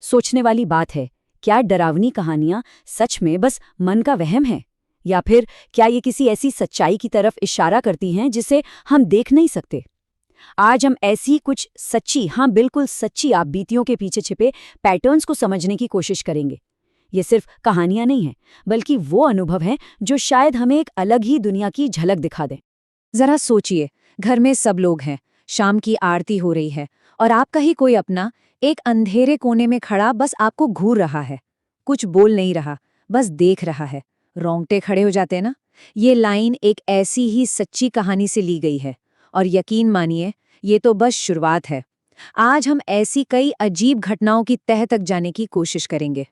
सोचने वाली बात है, क्या डरावनी कहानियां सच में बस मन का वहम है, या फिर क्या ये किसी ऐसी सच्चाई की तरफ इशारा करती हैं जिसे हम देख नहीं सकते। आज हम ऐसी कुछ सच्ची, हाँ बिल्कुल सच्ची आपबीतियों के पीछे छिपे पैटर्न्स को समझने की कोशिश करेंगे। ये सिर्फ कहानियां नहीं हैं, बल्कि वो अनुभव हैं जो शायद हमें एक अलग ही दुनिया की झलक दिखा दें। जरा सोचिए, घर में सब लोग हैं, शाम की आरती हो रही है और आपका ही कोई अपना एक अंधेरे कोने में खड़ा बस आपको घूर रहा है। कुछ बोल नहीं रहा, बस देख रहा है। रोंगटे खड़े हो जाते हैं ना। ये लाइन एक ऐसी ही सच्ची कहानी से ली गई है और यकीन मानिए, ये तो बस शुरुआत है। आज हम ऐसी कई अजीब घटनाओं की तह तक जाने की कोशिश करेंगे।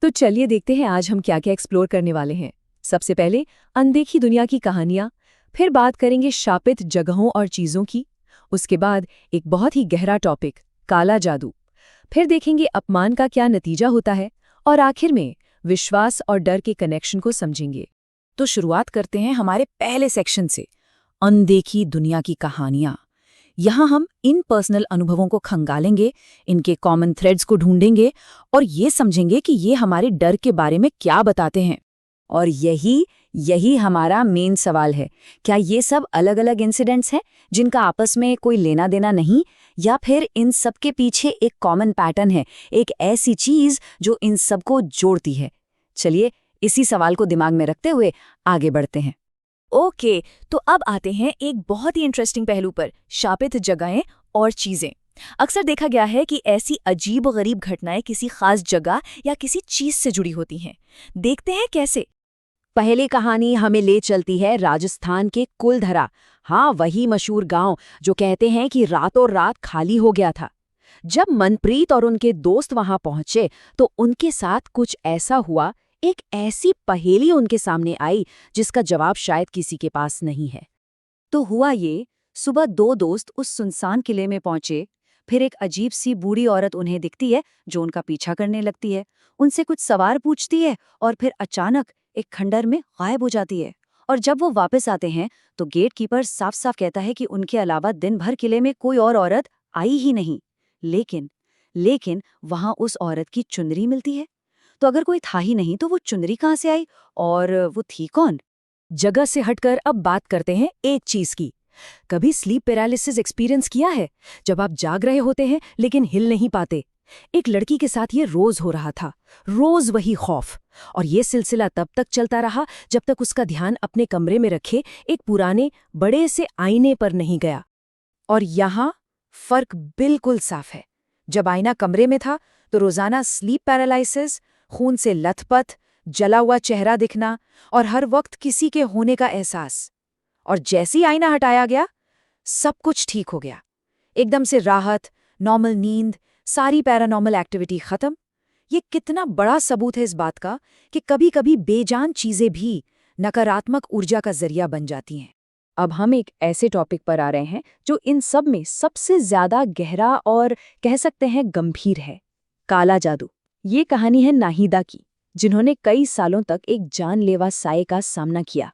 तो चलिए देखते हैं आज हम क्या क्या एक्सप्लोर करने वाले हैं। सबसे पहले अनदेखी दुनिया की कहानियां, फिर बात करेंगे शापित जगहों और चीज़ों की। उसके बाद एक बहुत ही गहरा टॉपिक, काला जादू। फिर देखेंगे अपमान का क्या नतीजा होता है, और आखिर में विश्वास और डर के कनेक्शन को समझेंगे। तो शुरुआत करते हैं हमारे पहले सेक्शन से, अनदेखी दुनिया की कहानियां। यहाँ हम इन पर्सनल अनुभवों को खंगालेंगे, इनके कॉमन थ्रेड्स को ढूंढेंगे और ये समझेंगे कि ये हमारे डर के बारे में क्या बताते हैं। और यही हमारा मेन सवाल है, क्या ये सब अलग अलग इंसिडेंट्स हैं जिनका आपस में कोई लेना देना नहीं, या फिर इन सब के पीछे एक कॉमन पैटर्न है, एक ऐसी चीज जो इन सबको जोड़ती है। चलिए इसी सवाल को दिमाग में रखते हुए आगे बढ़ते हैं। ओके, तो अब आते हैं एक बहुत ही इंटरेस्टिंग पहलू पर, शापित जगहें और चीज़ें। अक्सर देखा गया है कि ऐसी अजीब और गरीब घटनाएं किसी खास जगह या किसी चीज से जुड़ी होती हैं। देखते हैं कैसे। पहली कहानी हमें ले चलती है राजस्थान के कुलधरा। हाँ, वही मशहूर गांव जो कहते हैं कि रातों रात खाली हो गया था। जब मनप्रीत और उनके दोस्त वहां पहुंचे तो उनके साथ कुछ ऐसा हुआ, एक ऐसी पहेली उनके सामने आई जिसका जवाब शायद किसी के पास नहीं है। तो हुआ ये, सुबह दो दोस्त उस सुनसान किले में पहुंचे। फिर एक अजीब सी बूढ़ी औरत उन्हें दिखती है जो उनका पीछा करने लगती है, उनसे कुछ सवाल पूछती है और फिर अचानक एक खंडर में गायब हो जाती है। और जब वो वापस आते हैं तो गेट कीपर साफ साफ कहता है कि उनके अलावा दिन भर किले में कोई और औरत आई ही नहीं। लेकिन वहां उस औरत की चुनरी मिलती है। तो अगर कोई था ही नहीं तो वो चुनरी कहाँ से आई, और वो थी कौन? जगह से हटकर अब बात करते हैं एक चीज की। कभी स्लीप पैरालिसिस एक्सपीरियंस किया है, जब आप जाग रहे होते हैं लेकिन हिल नहीं पाते? एक लड़की के साथ ये रोज हो रहा था, रोज वही खौफ। और ये सिलसिला तब तक चलता रहा जब तक उसका ध्यान अपने कमरे में रखे एक पुराने बड़े से आईने पर नहीं गया। और यहाँ फर्क बिल्कुल साफ है। जब आईना कमरे में था तो रोजाना स्लीप पैरालिसिस, खून से लथपथ, जला हुआ चेहरा दिखना और हर वक्त किसी के होने का एहसास। और जैसे ही आईना हटाया गया, सब कुछ ठीक हो गया। एकदम से राहत, नॉर्मल नींद, सारी पैरानॉर्मल एक्टिविटी खत्म। ये कितना बड़ा सबूत है इस बात का कि कभी-कभी बेजान चीजें भी नकारात्मक ऊर्जा का जरिया बन जाती हैं। अब हम एक ऐसे टॉपिक पर आ रहे हैं जो इन सब में सबसे ज्यादा गहरा और कह सकते हैं गंभीर है, काला जादू। ये कहानी है नाहिदा की, जिन्होंने कई सालों तक एक जानलेवा साये का सामना किया।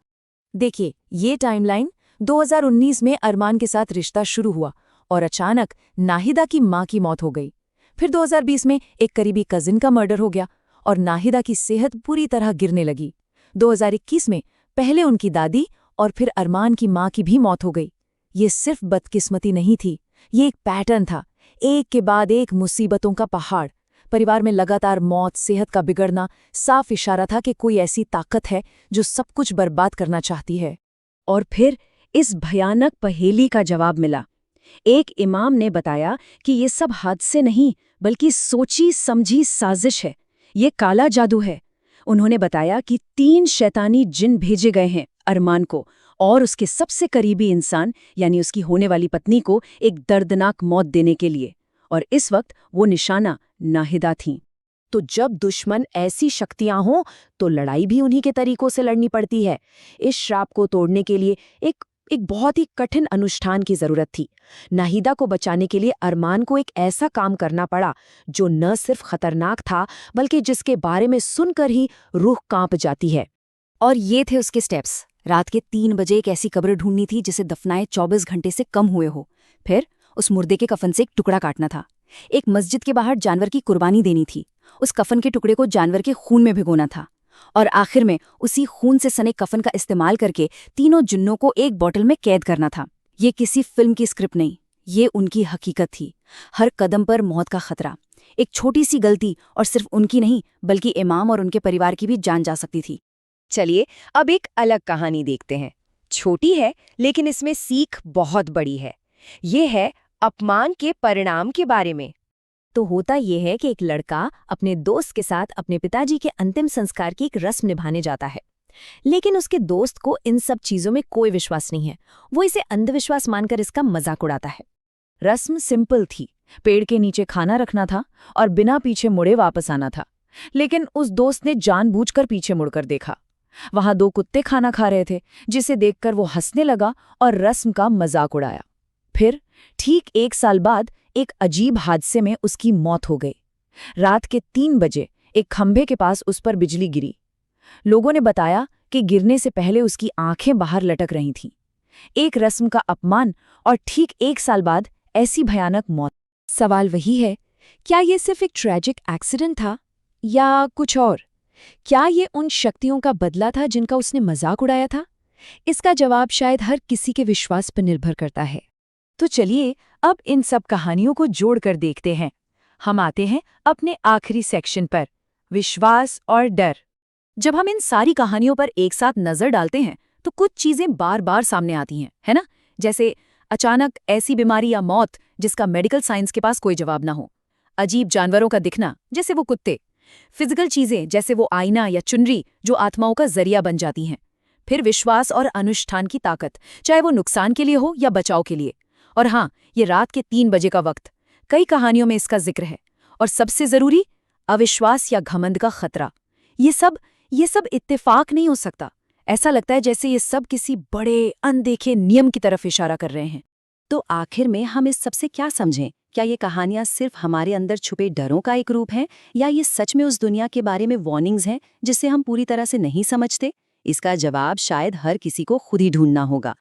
देखिए, ये टाइमलाइन 2019 में अरमान के साथ रिश्ता शुरू हुआ और अचानक नाहिदा की मां की मौत हो गई। फिर 2020 में एक करीबी कजिन का मर्डर हो गया और नाहिदा की सेहत पूरी तरह गिरने लगी। 2021 में पहले उनकी दादी और फिर अरमान की मां की भी मौत हो गई। ये सिर्फ बदकिस्मती नहीं थी, ये एक पैटर्न था, एक के बाद एक मुसीबतों का पहाड़। परिवार में लगातार मौत, सेहत का बिगड़ना साफ इशारा था कि कोई ऐसी ताकत है जो सब कुछ बर्बाद करना चाहती है। और फिर इस भयानक पहेली का जवाब मिला। एक इमाम ने बताया कि ये सब हादसे नहीं बल्कि सोची समझी साजिश है, ये काला जादू है। उन्होंने बताया कि 3 शैतानी जिन भेजे गए हैं अरमान को और उसके सबसे करीबी इंसान यानी उसकी होने वाली पत्नी को एक दर्दनाक मौत देने के लिए, और इस वक्त वो निशाना नाहिदा थीं। तो जब दुश्मन ऐसी शक्तियां हों तो लड़ाई भी उन्हीं के तरीकों से लड़नी पड़ती है। इस श्राप को तोड़ने के लिए एक बहुत ही कठिन अनुष्ठान की जरूरत थी। नाहिदा को बचाने के लिए अरमान को एक ऐसा काम करना पड़ा जो न सिर्फ खतरनाक था बल्कि जिसके बारे में सुनकर ही रूह कांप जाती है। और ये थे उसके स्टेप्स। रात के 3 बजे एक ऐसी कब्र ढूंढनी थी जिसे दफनाए 24 घंटे से कम हुए हो। फिर उस मुर्दे के कफन से एक टुकड़ा काटना था, एक मस्जिद के बाहर जानवर की कुर्बानी देनी थी, उस कफन के टुकड़े को जानवर के खून में भिगोना था, और आखिर में उसी खून से सने कफन का इस्तेमाल करके तीनों जुन्नों को एक बोतल में कैद करना था। ये किसी फिल्म की स्क्रिप्ट नहीं, ये उनकी हकीकत थी। हर कदम पर मौत का खतरा। एक छोटी सी गलती और सिर्फ उनकी नहीं बल्कि इमाम और उनके परिवार की भी जान जा सकती थी। चलिए अब एक अलग कहानी देखते हैं। छोटी है लेकिन इसमें सीख बहुत बड़ी है। ये है अपमान के परिणाम के बारे में। तो होता ये है कि एक लड़का अपने दोस्त के साथ अपने पिताजी के अंतिम संस्कार की एक रस्म निभाने जाता है, लेकिन उसके दोस्त को इन सब चीजों में कोई विश्वास नहीं है। वो इसे अंधविश्वास मानकर इसका मजाक उड़ाता है। रस्म सिंपल थी, पेड़ के नीचे खाना रखना था और बिना पीछे मुड़े वापस आना था। लेकिन उस दोस्त ने जानबूझकर पीछे मुड़कर देखा। वहां 2 कुत्ते खाना खा रहे थे, जिसे देखकर वो हंसने लगा और रस्म का मजाक उड़ाया। फिर ठीक 1 साल बाद एक अजीब हादसे में उसकी मौत हो गई। रात के 3 बजे एक खंभे के पास उस पर बिजली गिरी। लोगों ने बताया कि गिरने से पहले उसकी आंखें बाहर लटक रही थीं। एक रस्म का अपमान और ठीक 1 साल बाद ऐसी भयानक मौत। सवाल वही है, क्या ये सिर्फ एक ट्रेजिक एक्सीडेंट था या कुछ और? क्या ये उन शक्तियों का बदला था जिनका उसने मजाक उड़ाया था? इसका जवाब शायद हर किसी के विश्वास पर निर्भर करता है। तो चलिए अब इन सब कहानियों को जोड़कर देखते हैं। हम आते हैं अपने आखिरी सेक्शन पर, विश्वास और डर। जब हम इन सारी कहानियों पर एक साथ नजर डालते हैं तो कुछ चीजें बार बार सामने आती हैं, है ना? जैसे अचानक ऐसी बीमारी या मौत जिसका मेडिकल साइंस के पास कोई जवाब ना हो, अजीब जानवरों का दिखना जैसे वो कुत्ते, फिजिकल चीजें जैसे वो आईना या चुनरी जो आत्माओं का जरिया बन जाती हैं, फिर विश्वास और अनुष्ठान की ताकत, चाहे वो नुकसान के लिए हो या बचाव के लिए। और हाँ, ये रात के 3 बजे का वक्त, कई कहानियों में इसका जिक्र है। और सबसे जरूरी, अविश्वास या घमंड का खतरा। ये सब इत्तेफाक नहीं हो सकता। ऐसा लगता है जैसे ये सब किसी बड़े अनदेखे नियम की तरफ इशारा कर रहे हैं। तो आखिर में हम इस सबसे क्या समझें? क्या ये कहानियां सिर्फ हमारे अंदर छुपे डरों का एक रूप हैं, या ये सच में उस दुनिया के बारे में वार्निंग्स हैं जिसे हम पूरी तरह से नहीं समझते? इसका जवाब शायद हर किसी को खुद ही ढूंढना होगा।